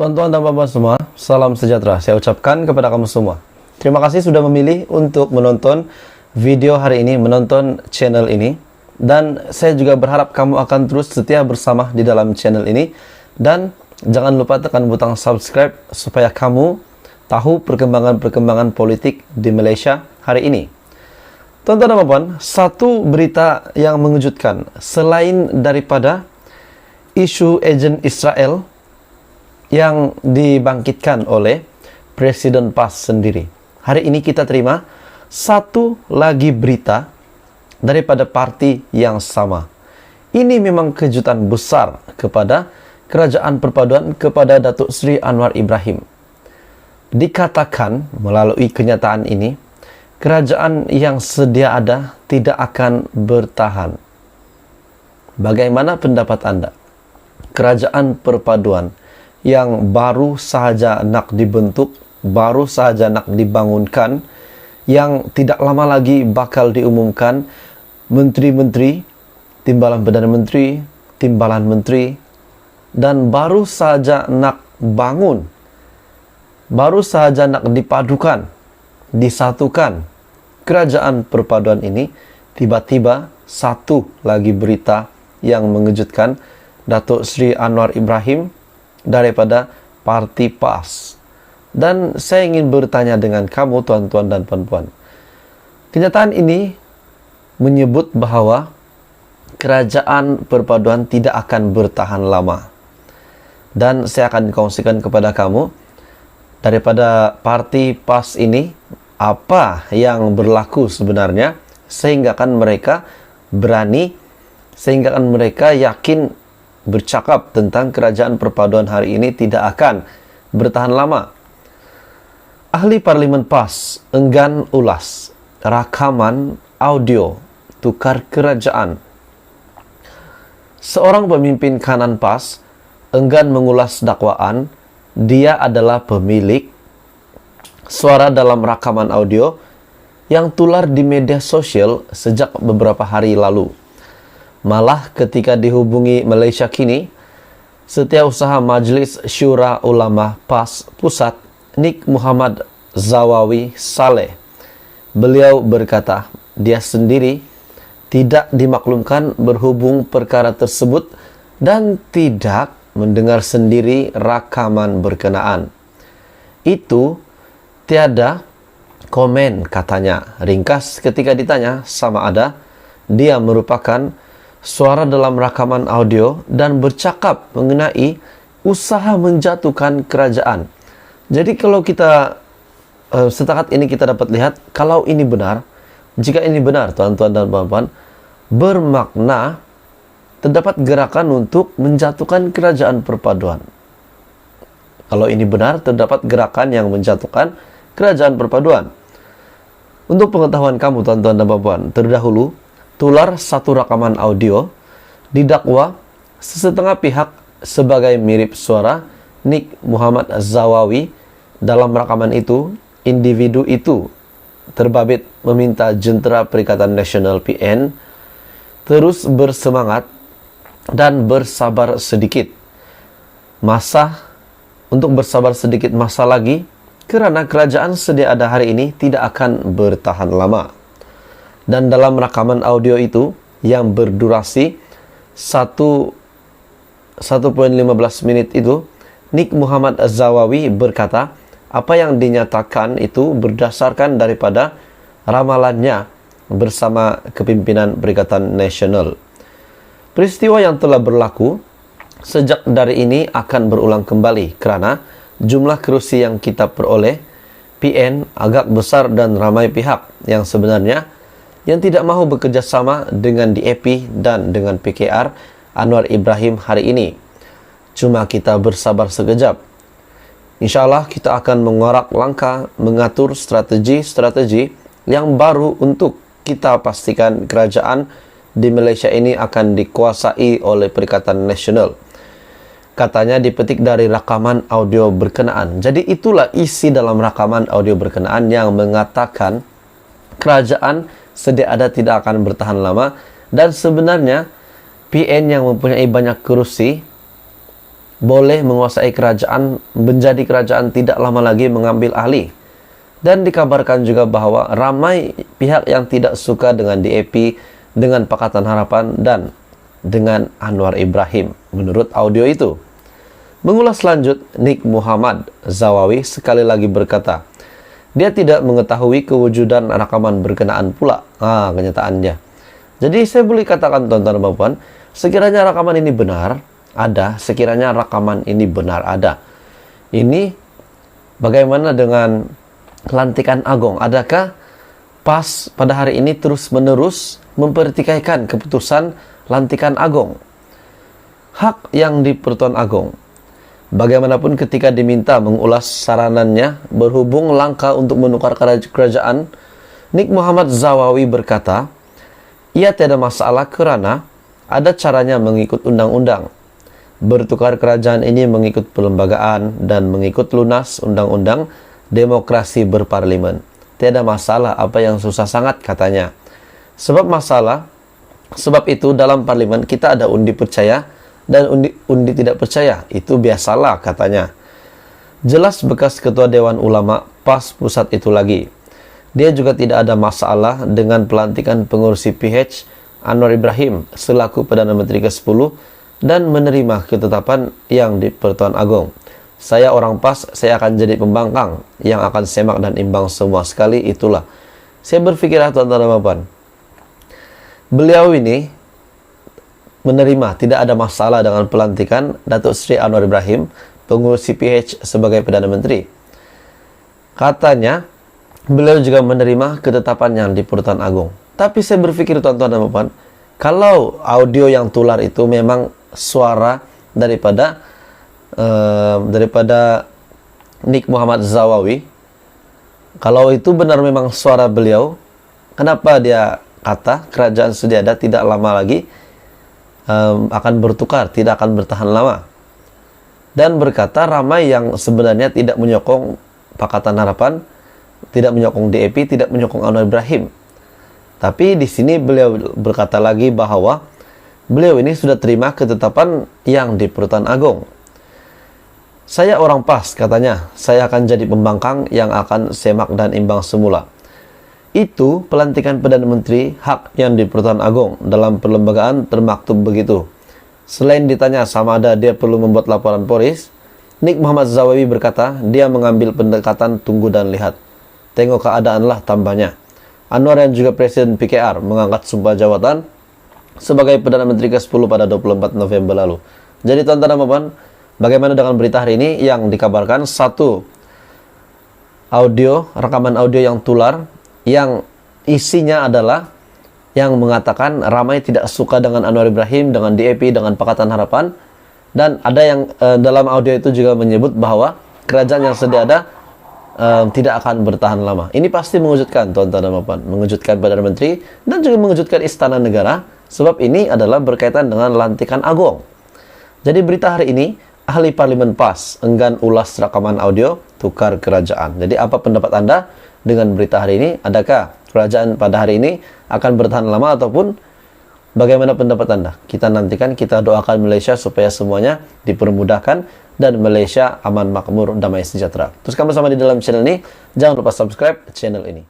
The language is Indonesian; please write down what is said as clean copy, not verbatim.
Tuan-tuan dan puan-puan semua, salam sejahtera. Saya ucapkan kepada kamu semua. Terima kasih sudah memilih untuk menonton video hari ini, menonton channel ini. Dan saya juga berharap kamu akan terus setia bersama di dalam channel ini. Dan jangan lupa tekan butang subscribe supaya kamu tahu perkembangan-perkembangan politik di Malaysia hari ini. Tuan-tuan dan puan-puan, satu berita yang mengejutkan selain daripada isu agen Israel yang dibangkitkan oleh Presiden PAS sendiri. Hari ini kita terima satu lagi berita daripada parti yang sama. Ini memang kejutan besar kepada Kerajaan Perpaduan, kepada Datuk Seri Anwar Ibrahim. Dikatakan melalui kenyataan ini, kerajaan yang sedia ada tidak akan bertahan. Bagaimana pendapat anda? Kerajaan Perpaduan yang baru sahaja nak dibentuk, baru sahaja nak dibangunkan, yang tidak lama lagi bakal diumumkan menteri-menteri, timbalan Perdana Menteri, timbalan menteri, dan baru sahaja nak bangun, baru sahaja nak dipadukan, disatukan Kerajaan Perpaduan ini, tiba-tiba satu lagi berita yang mengejutkan, Datuk Seri Anwar Ibrahim daripada parti PAS. Dan saya ingin bertanya dengan kamu, tuan-tuan dan puan-puan. Kenyataan ini menyebut bahawa Kerajaan Perpaduan tidak akan bertahan lama. Dan saya akan kongsikan kepada kamu daripada parti PAS ini apa yang berlaku sebenarnya sehingga kan mereka berani, sehingga kan mereka yakin bercakap tentang Kerajaan Perpaduan hari ini tidak akan bertahan lama. Ahli Parlimen PAS enggan ulas rakaman audio tukar kerajaan. Seorang pemimpin kanan PAS enggan mengulas dakwaan dia adalah pemilik suara dalam rakaman audio yang tular di media sosial sejak beberapa hari lalu. Malah ketika dihubungi Malaysia Kini, Setiausaha Majlis Syura Ulama PAS Pusat, Nik Muhammad Zawawi Saleh, beliau berkata dia sendiri tidak dimaklumkan berhubung perkara tersebut dan tidak mendengar sendiri rakaman berkenaan. Itu tiada komen, katanya. Ringkas ketika ditanya sama ada dia merupakan suara dalam rakaman audio dan bercakap mengenai usaha menjatuhkan kerajaan. Jadi kalau kita setakat ini kita dapat lihat, kalau ini benar, jika ini benar tuan-tuan dan puan-puan, bermakna terdapat gerakan untuk menjatuhkan Kerajaan Perpaduan. Kalau ini benar, terdapat gerakan yang menjatuhkan Kerajaan Perpaduan. Untuk pengetahuan kamu tuan-tuan dan puan-puan, terdahulu tular satu rakaman audio didakwa sesetengah pihak sebagai mirip suara Nik Muhammad Zawawi. Dalam rakaman itu, individu itu terbabit meminta Jentera Perikatan Nasional PN terus bersemangat dan bersabar sedikit. Untuk bersabar sedikit masa lagi, kerana kerajaan sedia ada hari ini tidak akan bertahan lama. Dan dalam rakaman audio itu yang berdurasi 1.15 menit itu, Nik Muhammad Zawawi berkata apa yang dinyatakan itu berdasarkan daripada ramalannya bersama kepimpinan Perikatan Nasional. Peristiwa yang telah berlaku sejak dari ini akan berulang kembali kerana jumlah kerusi yang kita peroleh PN agak besar dan ramai pihak yang sebenarnya yang tidak mahu bekerjasama dengan DAP dan dengan PKR Anwar Ibrahim hari ini. Cuma kita bersabar sekejap. InsyaAllah kita akan mengorak langkah, mengatur strategi-strategi yang baru untuk kita pastikan kerajaan di Malaysia ini akan dikuasai oleh Perikatan Nasional. Katanya dipetik dari rakaman audio berkenaan. Jadi itulah isi dalam rakaman audio berkenaan yang mengatakan kerajaan sedia ada tidak akan bertahan lama, dan sebenarnya PN yang mempunyai banyak kerusi boleh menguasai kerajaan, menjadi kerajaan tidak lama lagi mengambil alih. Dan dikabarkan juga bahwa ramai pihak yang tidak suka dengan DAP, dengan Pakatan Harapan, dan dengan Anwar Ibrahim menurut audio itu. Mengulas lanjut, Nik Muhammad Zawawi sekali lagi berkata, dia tidak mengetahui kewujudan rekaman berkenaan pula. Kenyataannya. Jadi saya boleh katakan tuan-tuan dan puan, sekiranya rekaman ini benar ada, sekiranya rekaman ini benar ada. Ini bagaimana dengan pelantikan Agong? Adakah PAS pada hari ini terus-menerus mempertikaikan keputusan lantikan Agong? Hak yang di Pertuan Agong. Bagaimanapun ketika diminta mengulas saranannya berhubung langkah untuk menukar kerajaan, Nik Muhammad Zawawi berkata, ia tidak masalah kerana ada caranya mengikut undang-undang. Bertukar kerajaan ini mengikut perlembagaan dan mengikut lunas undang-undang demokrasi berparlimen. Tiada masalah apa yang susah sangat katanya. Sebab itu dalam parlimen kita ada undi percaya dan undi tidak percaya. Itu biasalah katanya. Jelas bekas ketua Dewan Ulama PAS pusat itu lagi. Dia juga tidak ada masalah dengan pelantikan pengurusi PH Anwar Ibrahim selaku Perdana Menteri ke-10 dan menerima ketetapan yang di Pertuan Agong. Saya orang PAS, saya akan jadi pembangkang yang akan semak dan imbang semua sekali, itulah. Saya berpikir tuan-tuan dan puan, beliau ini menerima, tidak ada masalah dengan pelantikan Datuk Seri Anwar Ibrahim, pengurusi PH sebagai Perdana Menteri. Katanya, beliau juga menerima ketetapan yang di Pertuan Agong. Tapi saya berpikir tuan-tuan dan puan, kalau audio yang tular itu memang suara daripada Nik Muhammad Zawawi, kalau itu benar memang suara beliau, kenapa dia kata kerajaan Sudiada tidak lama lagi akan bertukar, tidak akan bertahan lama? Dan berkata ramai yang sebenarnya tidak menyokong Pakatan Harapan, tidak menyokong DAP, tidak menyokong Anwar Ibrahim. Tapi di sini beliau berkata lagi bahwa beliau ini sudah terima ketetapan yang di Pertuan Agong. Saya orang PAS, katanya, saya akan jadi pembangkang yang akan semak dan imbang semula. Itu pelantikan Perdana Menteri hak yang di Pertuan Agong. Dalam perlembagaan termaktub begitu. Selain ditanya sama ada dia perlu membuat laporan polis, Nik Muhammad Zawawi berkata dia mengambil pendekatan tunggu dan lihat. Tengok keadaanlah tambahnya. Anwar yang juga Presiden PKR mengangkat sumpah jawatan sebagai Perdana Menteri ke-10 pada 24 November lalu. Jadi tuan-tuan dan puan, bagaimana dengan berita hari ini yang dikabarkan satu rekaman audio yang tular yang isinya adalah yang mengatakan ramai tidak suka dengan Anwar Ibrahim, dengan DAP, dengan Pakatan Harapan, dan ada yang dalam audio itu juga menyebut bahwa kerajaan yang sedia ada tidak akan bertahan lama. Ini pasti mengejutkan tuan-tuan dan puan, mengejutkan Perdana Menteri dan juga mengejutkan Istana Negara, sebab ini adalah berkaitan dengan lantikan Agong. Jadi berita hari ini, ahli parlimen PAS enggan ulas rekaman audio tukar kerajaan. Jadi apa pendapat Anda dengan berita hari ini? Adakah kerajaan pada hari ini akan bertahan lama ataupun bagaimana pendapat Anda? Kita nantikan, kita doakan Malaysia supaya semuanya dipermudahkan dan Malaysia aman, makmur, damai sejahtera. Terus kamu bersama di dalam channel ini, jangan lupa subscribe channel ini.